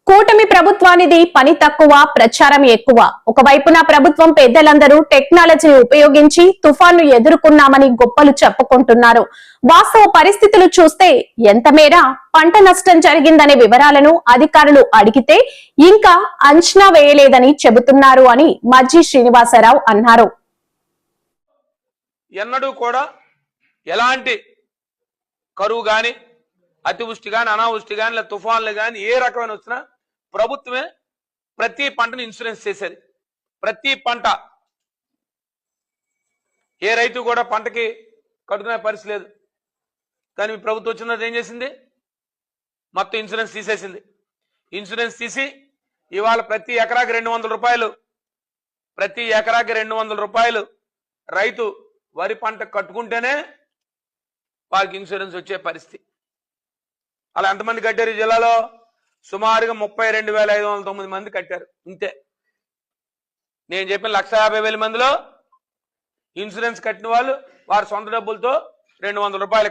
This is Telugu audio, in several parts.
కూటమి ప్రభుత్వానిది పని తక్కువ, ప్రచారం ఎక్కువ. ఒకవైపున ప్రభుత్వం పెద్దలందరూ టెక్నాలజీని ఉపయోగించి తుఫాన్ను ఎదుర్కొన్నామని గొప్పలు చెప్పుకుంటున్నారు. వాస్తవ పరిస్థితులు చూస్తే ఎంత మేర పంట నష్టం జరిగిందనే వివరాలను అధికారులు అడిగితే ఇంకా అంచనా వేయలేదని చెబుతున్నారు అని మజ్జి శ్రీనివాసరావు అన్నారు. ఎన్నడూ కూడా ఎలాంటి కరువు గాని, అతివృష్టి గాని, అనావృష్టి గాని, లేదా తుఫాన్లు గాని ఏ రకమైన వచ్చినా ప్రభుత్వమే ప్రతి పంటను ఇన్సూరెన్స్ చేసేది. ప్రతి పంట, ఏ రైతు కూడా పంటకి కట్టుకునే పరిస్థితి లేదు. కానీ ప్రభుత్వం వచ్చినది ఏం చేసింది? మొత్తం ఇన్సూరెన్స్ తీసేసింది. ఇన్సూరెన్స్ తీసి ఇవాళ ప్రతి ఎకరాకి 200 రూపాయలు, ప్రతి ఎకరాకి 200 రూపాయలు రైతు వరి పంట కట్టుకుంటేనే వాళ్ళకి ఇన్సూరెన్స్ వచ్చే పరిస్థితి. అలా ఎంతమంది కట్టారు ఈ జిల్లాలో? సుమారుగా 32,509 మంది కట్టారు. ఇంతే. నేను చెప్పిన 1,50,000 మందిలో ఇన్సూరెన్స్ కట్టిన వాళ్ళు వారి సొంత డబ్బులతో 200 రూపాయలు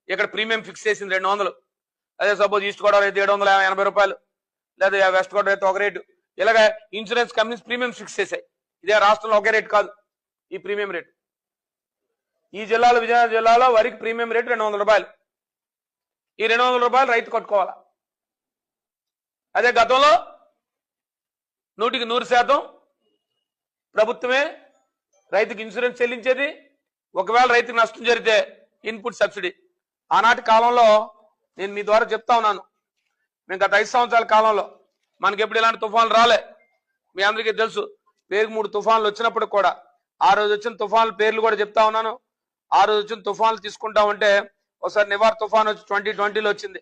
ఇక్కడ ప్రీమియం ఫిక్స్ చేసింది 200. అదే సపోజ్ ఈస్ట్ గోదావరి అయితే 780 రూపాయలు, లేదా వెస్ట్ గోదావరి అయితే ఒక రేటు. ఇలాగ ఇన్సూరెన్స్ కంపెనీస్ ప్రీమియం ఫిక్స్ చేశాయి. ఇదే రాష్ట్రంలో ఒకే రేటు కాదు ఈ ప్రీమియం రేటు. ఈ జిల్లాలో, విజయనగరం జిల్లాలో వరికి ప్రీమియం రేటు 200 రూపాయలు. ఈ 200 రూపాయలు రైతు కట్టుకోవాలా. అదే గతంలో 100% ప్రభుత్వమే రైతుకి ఇన్సూరెన్స్ చెల్లించేది. ఒకవేళ రైతుకి నష్టం జరిగితే ఇన్పుట్ సబ్సిడీ. ఆనాటి కాలంలో నేను మీ ద్వారా చెప్తా ఉన్నాను, మేము గత 5 సంవత్సరాల కాలంలో మనకి ఎప్పుడు ఇలాంటి తుఫాన్లు రాలే. మీ అందరికీ తెలుసు. పేరుకు 3 తుఫాన్లు వచ్చినప్పుడు కూడా ఆ రోజు వచ్చిన తుఫాన్ల పేర్లు కూడా చెప్తా ఉన్నాను. ఆ రోజు వచ్చిన తుఫాన్లు తీసుకుంటా ఉంటే ఒకసారి నివార్ తుఫాన్ వచ్చి 2020లో వచ్చింది,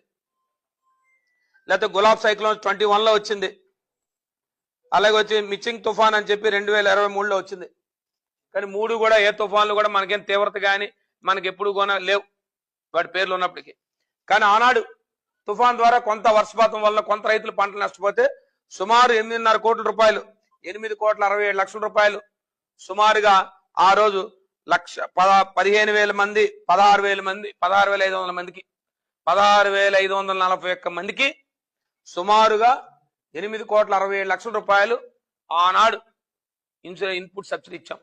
లేకపోతే గులాబ్ సైక్లోన్ 21లో వచ్చింది, అలాగే వచ్చి మిచింగ్ తుఫాన్ అని చెప్పి 2023లో వచ్చింది. కానీ 3 కూడా ఏ తుఫాన్లు కూడా మనకేం తీవ్రత కానీ మనకి ఎప్పుడు కూడా లేవు వాటి పేర్లు ఉన్నప్పటికీ. కానీ ఆనాడు తుఫాన్ ద్వారా కొంత వర్షపాతం వల్ల కొంత రైతులు పంటలు నష్టపోతే సుమారు 8.5 కోట్ల రూపాయలు, 8,67,00,000 రూపాయలు సుమారుగా ఆ రోజు 15,000 మంది, 16,000 మంది, 16,500 మందికి, 16,541 మందికి సుమారుగా 8,67,00,000 రూపాయలు ఆనాడు ఇన్పుట్ సబ్సిడీ ఇచ్చాం.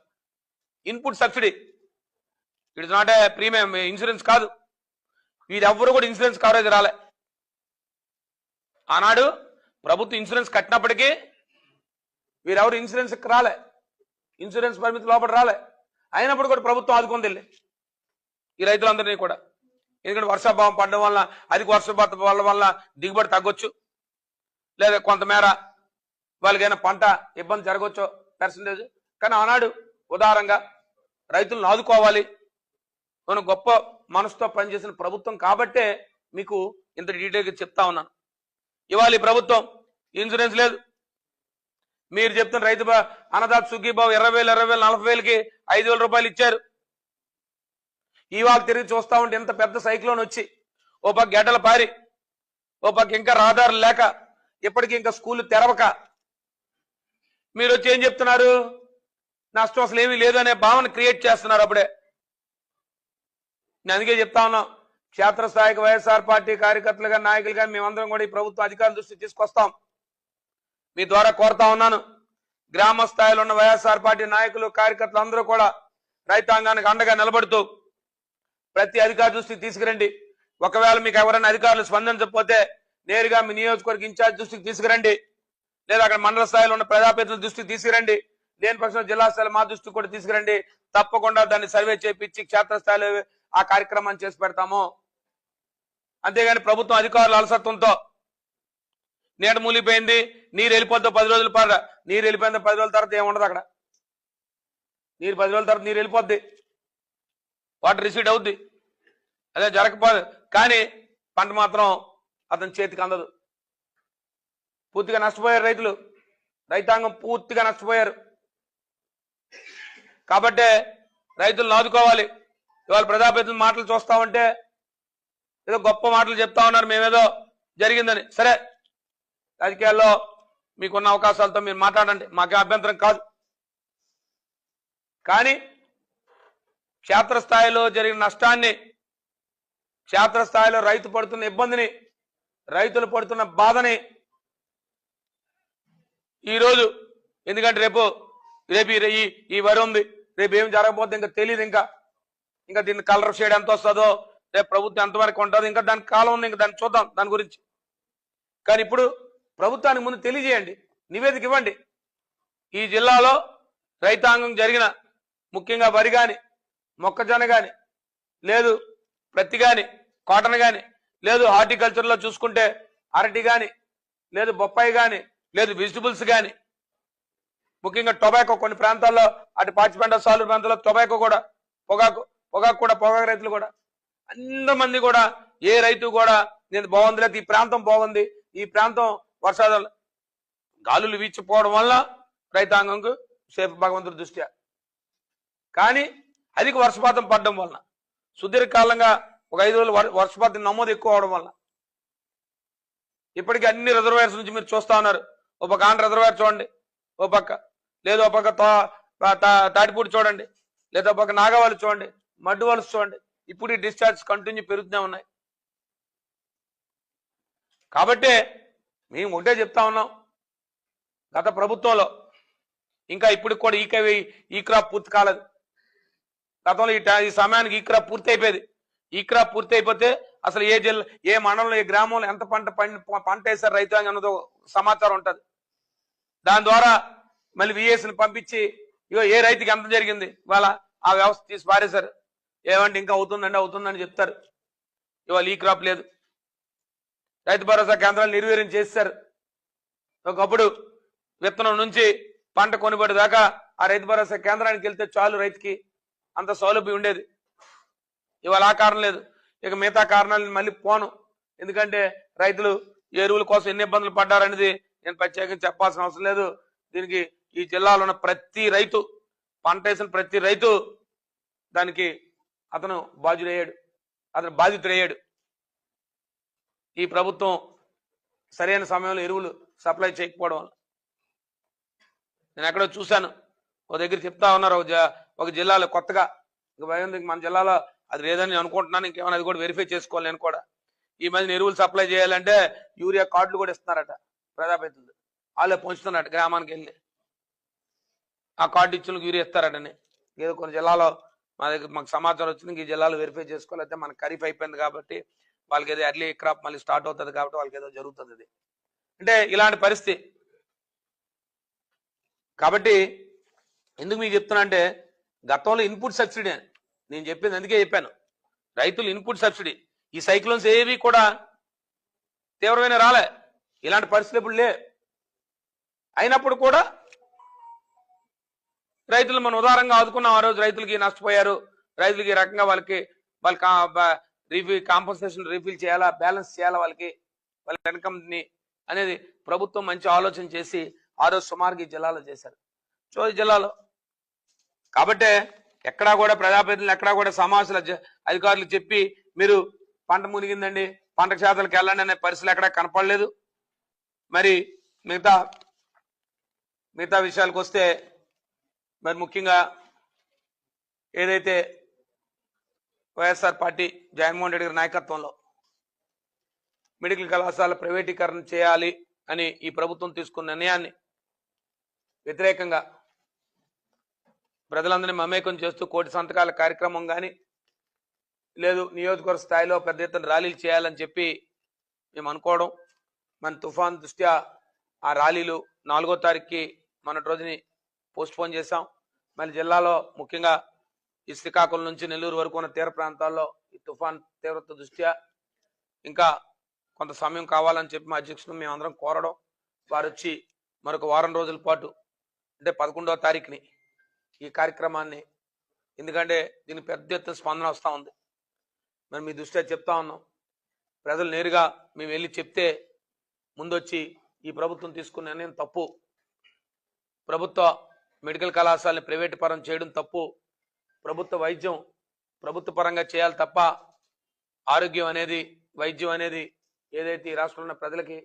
Input subsidy, it is not a premium insurance కాదు. వీరెవ్వరు కూడా ఇన్సూరెన్స్ కవరేజ్ రాలే. ఆనాడు ప్రభుత్వం ఇన్సూరెన్స్ కట్టినప్పటికీ వీరెవరు ఇన్సూరెన్స్ రాలే, ఇన్సూరెన్స్ పరిమితి లోపల రాలే. అయినప్పుడు కూడా ప్రభుత్వం ఆదుకొని వెళ్ళి ఈ రైతులందరినీ కూడా. ఎందుకంటే వర్షాభావం పడడం వల్ల, అధిక వర్షపాతం వల్ల దిగుబడి తగ్గొచ్చు, లేదా కొంతమేర వాళ్ళకైనా పంట ఇబ్బంది జరగవచ్చు పర్సంటేజ్. కానీ ఆనాడు ఉదారంగా రైతులను ఆదుకోవాలి మనం గొప్ప మనసుతో పనిచేసిన ప్రభుత్వం కాబట్టే మీకు ఇంత డీటెయిల్గా చెప్తా ఉన్నాను. ఇవాళ ఈ ప్రభుత్వం ఇన్సూరెన్స్ లేదు. మీరు చెప్తున్న రైతు అన్నదాత సుఖీబాబు 20,000, 20,000, 40,000కి 5,000 రూపాయలు ఇచ్చారు. ఇవాళ తిరిగి చూస్తా ఉంటే ఎంత పెద్ద సైక్లోన్ వచ్చి ఓ పక్క గడ్డల పారి, ఓ పక్క ఇంకా రహదారులు లేక, ఇప్పటికీ ఇంకా స్కూల్ తెరవక మీరు వచ్చి ఏం చెప్తున్నారు? నష్టం అసలు ఏమీ లేదు అనే భావన క్రియేట్ చేస్తున్నారు. అప్పుడే నేను అందుకే చెప్తా ఉన్నాం, క్షేత్రస్థాయికి వైఎస్ఆర్ పార్టీ కార్యకర్తలుగా, నాయకులుగా మేమందరం కూడా ఈ ప్రభుత్వ అధికారుల దృష్టికి తీసుకొస్తాం. మీ ద్వారా కోరుతా ఉన్నాను, గ్రామ స్థాయిలో ఉన్న వైఎస్ఆర్ పార్టీ నాయకులు, కార్యకర్తలు అందరూ కూడా రైతాంగానికి అండగా నిలబడుతూ ప్రతి అధికారి దృష్టికి తీసుకురండి. ఒకవేళ మీకు ఎవరైనా అధికారులు స్పందించకపోతే నేరుగా మీ నియోజకవర్గ ఇన్ఛార్జ్ దృష్టికి తీసుకురండి, లేదా అక్కడ మండల స్థాయిలో ఉన్న ప్రజాప్రతినిధుల దృష్టికి తీసుకురండి. లేని పక్షంలో జిల్లా స్థాయిలో మా దృష్టికి కూడా తీసుకురండి. తప్పకుండా దాన్ని సర్వే చేపించి క్షేత్రస్థాయిలో ఆ కార్యక్రమాన్ని చేసి పెడతాము. అంతేగాని ప్రభుత్వం అధికారుల అలసత్వంతో నీట మూలిపోయింది, నీరు వెళ్ళిపోద్ది 10 రోజుల పాటు, నీరు వెళ్ళిపోయింది 10 రోజుల తర్వాత ఏముండదు అక్కడ. నీరు 10 రోజుల తర్వాత నీరు వెళ్ళిపోద్ది, వాటర్ రిసీడ్ అవుద్ది. అదే జరగకపోదు. కానీ పంట మాత్రం అతని చేతికి అందదు. పూర్తిగా నష్టపోయారు రైతులు, రైతాంగం పూర్తిగా నష్టపోయారు. కాబట్టే రైతులను ఆదుకోవాలి. ఇవాళ ప్రజాప్రతినిధుల మాటలు చూస్తా ఉంటే ఏదో గొప్ప మాటలు చెప్తా ఉన్నారు, మేమేదో జరిగిందని. సరే, రాజకీయాల్లో మీకున్న అవకాశాలతో మీరు మాట్లాడండి, మాకే అభ్యంతరం కాదు. కానీ క్షేత్రస్థాయిలో జరిగిన నష్టాన్ని, క్షేత్రస్థాయిలో రైతు పడుతున్న ఇబ్బందిని, రైతులు పడుతున్న బాధని ఈరోజు ఎందుకంటే రేపు ఈ వరి ఉంది, రేపు ఏం జరగబోద్ది ఇంకా తెలియదు. ఇంకా దీన్ని కలర్ షేడ్ ఎంత వస్తుందో, రేపు ప్రభుత్వం ఎంతవరకు ఉంటుందో, ఇంకా దానికి కాలం ఉంది, ఇంకా దాన్ని చూద్దాం దాని గురించి. కానీ ఇప్పుడు ప్రభుత్వానికి ముందు తెలియజేయండి, నివేదిక ఇవ్వండి. ఈ జిల్లాలో రైతాంగం జరిగిన ముఖ్యంగా వరి కానీ, మొక్కజొన్న కానీ, లేదు ప్రత్తి కానీ, కాటన్ కానీ, లేదు హార్టికల్చర్లో చూసుకుంటే అరటి కానీ, లేదు బొప్పాయి కానీ, లేదు వెజిటబుల్స్ కానీ, ముఖ్యంగా టొబాకో కొన్ని ప్రాంతాల్లో అటు పాచిపెంట సాలూరు ప్రాంతాల్లో టొబాకో కూడా, పొగాకు రైతులు కూడా, అందమంది కూడా ఏ రైతు కూడా నేను బాగుంది, లేకపోతే ఈ ప్రాంతం బాగుంది, ఈ ప్రాంతం వర్షాలు గాలులు వీచిపోవడం వల్ల రైతాంగంకు సేఫ్ భగవంతుడి దృష్ట్యా. కానీ అధిక వర్షపాతం పడడం వలన, సుదీర్ఘకాలంగా ఒక 5 రోజులు వర్షపాతం నమోదు ఎక్కువ అవడం వల్ల ఇప్పటికీ అన్ని రిజర్వాయర్స్ నుంచి మీరు చూస్తా ఉన్నారు. ఓ పక్క ఆంధ్ర రిజర్వాయర్ చూడండి, ఓ పక్క లేదు, ఓ పక్క తాటిపూడి చూడండి, లేదా ఒక నాగవాళ్ళు చూడండి, మడ్డు వలస చూడండి. ఇప్పుడు ఈ డిశ్చార్జ్ కంటిన్యూ పెరుగుతూనే ఉన్నాయి. కాబట్టి మేము ఒకటే చెప్తా ఉన్నాం, గత ప్రభుత్వంలో ఇంకా ఇప్పటికి కూడా ఈ క్రాప్ పూర్తి కాలేదు. గతంలో ఈ సమయానికి ఈ క్రాప్ పూర్తి అయిపోయేది. ఈ క్రాప్ పూర్తి అయిపోతే అసలు ఏ జిల్లా, ఏ మండలంలో, ఏ గ్రామంలో ఎంత పంట వేశారు రైతాంగం అన్నదో సమాచారం ఉంటుంది. దాని ద్వారా మళ్ళీ విఏస్ని పంపించి ఇగో ఏ రైతుకి ఎంత జరిగింది ఇవాళ ఆ వ్యవస్థ తీసి పారేశారు. ఏమంటే ఇంకా అవుతుందని చెప్తారు. ఇవాళ ఈ క్రాప్ లేదు. రైతు భరోసా కేంద్రాలు నిర్వీర్యం చేశారు. ఒకప్పుడు విత్తనం నుంచి పంట కొనుగోలు దాకా ఆ రైతు భరోసా కేంద్రానికి వెళ్తే చాలు, రైతుకి అంత సౌలభ్యం ఉండేది. ఇవాళ ఆ కారణం లేదు. ఇక మిగతా కారణాలను మళ్ళీ పోను, ఎందుకంటే రైతులు ఎరువుల కోసం ఎన్ని ఇబ్బందులు పడ్డారనేది నేను ప్రత్యేకంగా చెప్పాల్సిన అవసరం లేదు. దీనికి ఈ జిల్లాలో ఉన్న ప్రతి రైతు, పంట వేసిన ప్రతి రైతు దానికి అతను బాధితుడయ్యాడు. ఈ ప్రభుత్వం సరైన సమయంలో ఎరువులు సప్లై చేయకపోవడం వల్ల. నేను ఎక్కడో చూశాను, ఒక దగ్గర చెప్తా ఉన్నారు, ఒక జిల్లాలో కొత్తగా, మన జిల్లాలో అది లేదని నేను అనుకుంటున్నాను, ఇంకేమైనా అది కూడా వెరిఫై చేసుకోవాలి నేను కూడా. ఈ మధ్యన ఎరువులు సప్లై చేయాలంటే యూరియా కార్డులు కూడా ఇస్తున్నారట ప్రజాప్రతినిధులు. వాళ్ళే పంచుతున్నట్టు గ్రామానికి వెళ్ళి ఆ కార్డు ఇచ్చిన యూరియా ఇస్తారటని. ఏదో కొన్ని జిల్లాలో మాకు సమాచారం వచ్చింది, ఈ జిల్లాలో వెరిఫై చేసుకోవాలంటే మనకు ఖరీఫ్ అయిపోయింది కాబట్టి వాళ్ళకి ఏదో ఎర్లీ క్రాప్ మళ్ళీ స్టార్ట్ అవుతుంది కాబట్టి వాళ్ళకి ఏదో జరుగుతుంది. ఇది అంటే ఇలాంటి పరిస్థితి. కాబట్టి ఎందుకు మీకు చెప్తున్నా అంటే, గతంలో ఇన్పుట్ సబ్సిడీ నేను చెప్పింది, అందుకే చెప్పాను, రైతులు ఇన్పుట్ సబ్సిడీ, ఈ సైక్లోన్స్ ఏవి కూడా తీవ్రమైన రాలే, ఇలాంటి పరిస్థితులు ఇప్పుడు లే. అయినప్పుడు కూడా రైతులు మనం ఉదారంగా ఆదుకున్నాం. ఆ రోజు రైతులకి నష్టపోయారు, రైతులకి ఈ రకంగా వాళ్ళకి కాంపన్సేషన్ రీఫిల్ చేయాలా, బ్యాలెన్స్ చేయాలా, వాళ్ళ ఇన్కమ్ని అనేది ప్రభుత్వం మంచి ఆలోచన చేసి ఆ రోజు సుమారుగా ఈ జిల్లాలో చేశారు. సో ఈ జిల్లాలో కాబట్టే ఎక్కడా కూడా ప్రజాప్రతినిధులు, ఎక్కడా కూడా సమావేశాల అధికారులు చెప్పి మీరు పంట మునిగిందండి, పంట క్షేత్రాలకు వెళ్ళండి అనే పరిస్థితులు ఎక్కడా కనపడలేదు. మరి మిగతా విషయాలకు వస్తే, మరి ముఖ్యంగా ఏదైతే వైఎస్ఆర్ పార్టీ జగన్మోహన్ రెడ్డి గారి నాయకత్వంలో మెడికల్ కళాశాల ప్రైవేటీకరణ చేయాలి అని ఈ ప్రభుత్వం తీసుకున్న నిర్ణయాన్ని వ్యతిరేకంగా ప్రజలందరినీ మమేకం చేస్తూ 1 కోటి సంతకాల కార్యక్రమం కానీ, లేదు నియోజకవర్గ స్థాయిలో పెద్ద ఎత్తున ర్యాలీలు చేయాలని చెప్పి మేము అనుకోవడం, మన తుఫాన్ దృష్ట్యా ఆ ర్యాలీలు 4వ తారీఖుకి మొన్నటి రోజుని పోస్ట్పోన్ చేశాం. మళ్ళీ జిల్లాలో ముఖ్యంగా ఈ శ్రీకాకుళం నుంచి నెల్లూరు వరకు ఉన్న తీర ప్రాంతాల్లో ఈ తుఫాన్ తీవ్రత దృష్ట్యా ఇంకా కొంత సమయం కావాలని చెప్పి మా అధ్యక్షుడు మేమందరం కోరడం, వారు వచ్చి మరొక వారం రోజుల పాటు అంటే 11వ తారీఖుని ఈ కార్యక్రమాన్ని, ఎందుకంటే దీనికి పెద్ద ఎత్తున స్పందన వస్తూ ఉంది. మరి మీ దృష్ట్యా చెప్తా ఉన్నాం, ప్రజలు నేరుగా మేము వెళ్ళి చెప్తే ముందొచ్చి ఈ ప్రభుత్వం తీసుకున్న నిర్ణయం తప్పు, ప్రభుత్వ మెడికల్ కళాశాలని ప్రైవేటు పరం చేయడం తప్పు, ప్రభుత్వ వైద్యం ప్రభుత్వ పరంగా చేయాలి తప్ప వైద్యం అనేది ఏదైతే ఈ రాష్ట్రంలో ఉన్న ప్రజలకి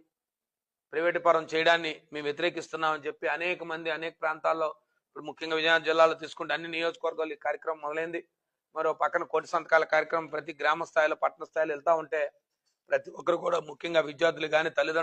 ప్రైవేటు పరం చేయడాన్ని మేము వ్యతిరేకిస్తున్నామని చెప్పి అనేక ప్రాంతాల్లో, ఇప్పుడు ముఖ్యంగా విజయనగరం జిల్లాలో తీసుకుంటే అన్ని నియోజకవర్గాలు ఈ కార్యక్రమం మొదలైంది. మరో పక్కన 1 కోటి సంతకాల కార్యక్రమం ప్రతి గ్రామ స్థాయిలో, పట్టణ స్థాయిలో వెళ్తా ఉంటే ప్రతి ఒక్కరు కూడా, ముఖ్యంగా విద్యార్థులు కానీ, తల్లిదండ్రులు